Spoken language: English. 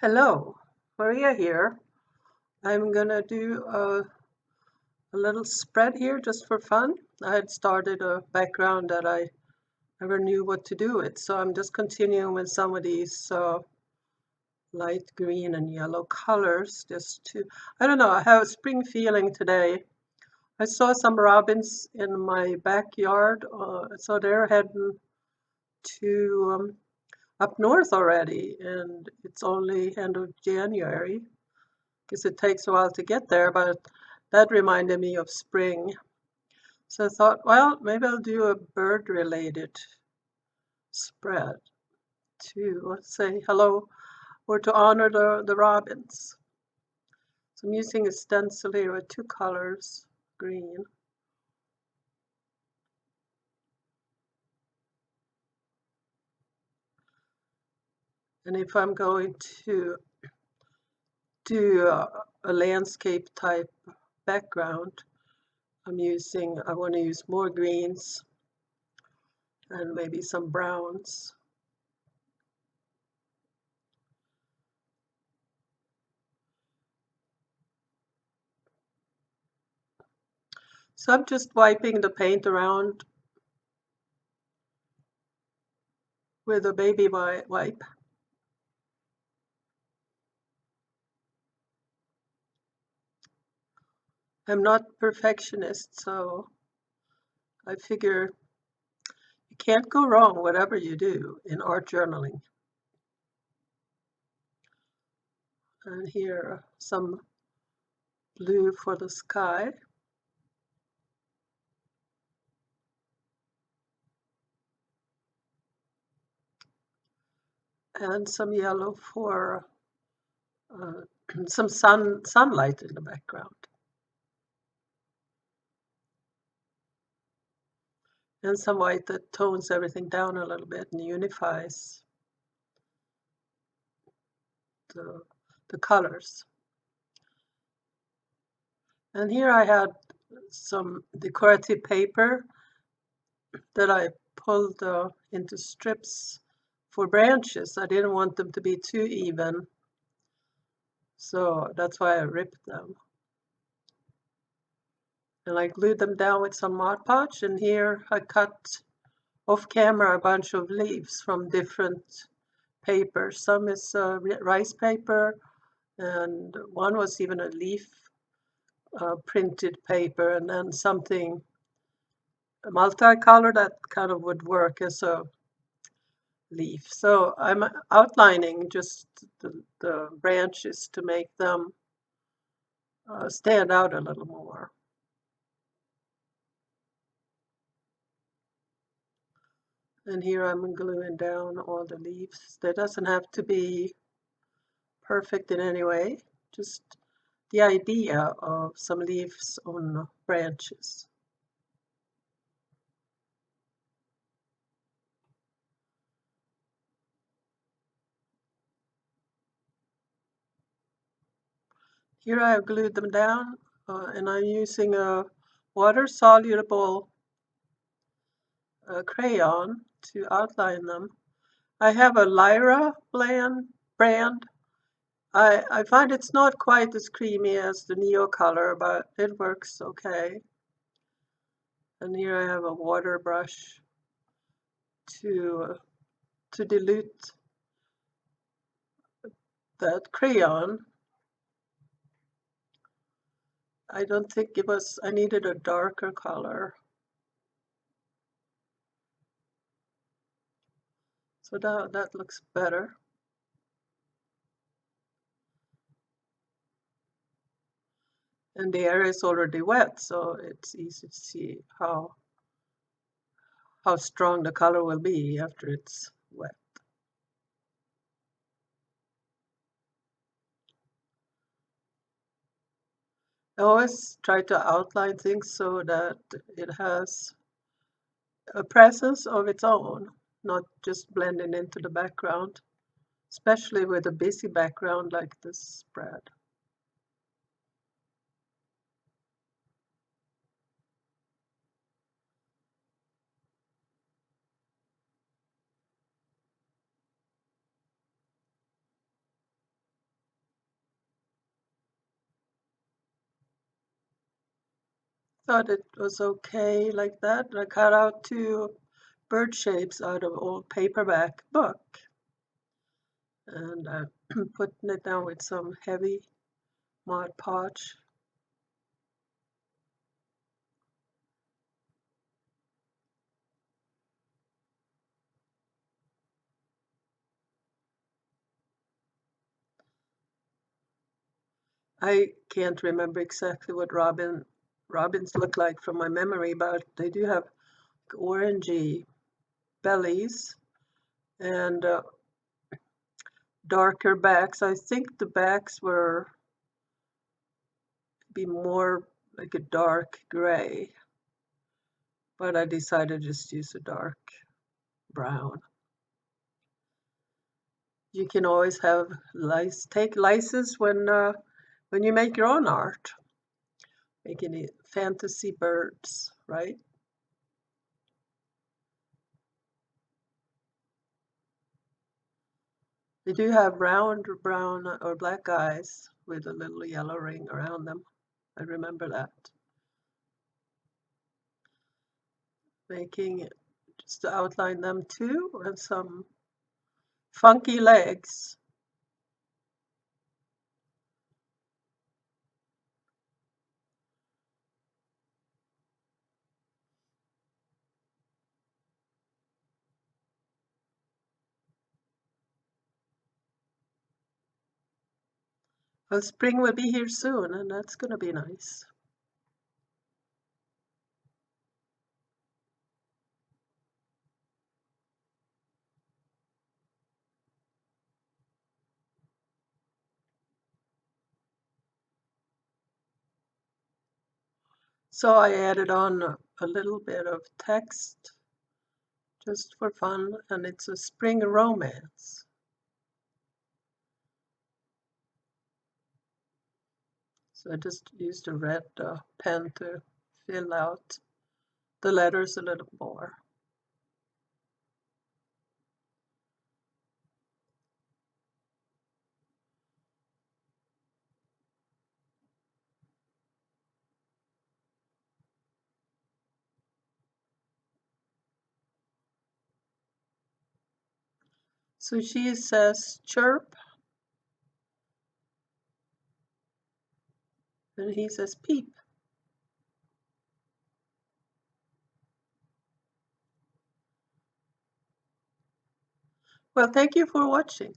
Hello, Maria here. I'm gonna do a little spread here just for fun. I had started a background that I never knew what to do with, so I'm just continuing with some of these light green and yellow colors just to, I don't know, I have a spring feeling today. I saw some robins in my backyard, so they're heading to up north already, and it's only end of January. Because it takes a while to get there, but that reminded me of spring. So I thought, well, maybe I'll do a bird-related spread to say hello or to honor the robins. So I'm using a stencil here with two colors, green. And if I'm going to do a landscape type background, I want to use more greens and maybe some browns. So I'm just wiping the paint around with a baby wipe. I'm not perfectionist, so I figure you can't go wrong whatever you do in art journaling. And here some blue for the sky. And some yellow for uh, some sunlight in the background. And some white that tones everything down a little bit and unifies the, the colors. And here I had some decorative paper that I pulled into strips for branches. I didn't want them to be too even, so that's why I ripped them. And I glued them down with some Mod Podge, and here I cut off camera a bunch of leaves from different papers. Some is rice paper, and one was even a leaf printed paper, and then something multicolor that kind of would work as a leaf. So I'm outlining just the branches to make them stand out a little more. And here I'm gluing down all the leaves. That doesn't have to be perfect in any way, just the idea of some leaves on branches. Here I have glued them down, and I'm using a water-soluble crayon to outline them. I have a Lyra brand. I find it's not quite as creamy as the Neocolor, but it works okay. And here I have a water brush to dilute that crayon. I don't think I needed a darker color. So that looks better. And the area is already wet, so it's easy to see how strong the color will be after it's wet. I always try to outline things so that it has a presence of its own, not just blending into the background, especially with a busy background like this spread. thought it was okay like that. I cut out two bird shapes out of old paperback book, and I'm putting it down with some heavy Mod Podge. I can't remember exactly what robins look like from my memory, but they do have orangey bellies and darker backs. I think the backs were be more like a dark gray, but I decided to just use a dark brown. You can always have take license when you make your own art, making it fantasy birds, right? They do have round brown or black eyes with a little yellow ring around them. I remember that. Making just to outline them too, and some funky legs. Well, spring will be here soon, and that's going to be nice. So I added on a little bit of text just for fun, and it's a spring romance. So I just used a red pen to fill out the letters a little more. So she says chirp, and he says peep. Well, thank you for watching.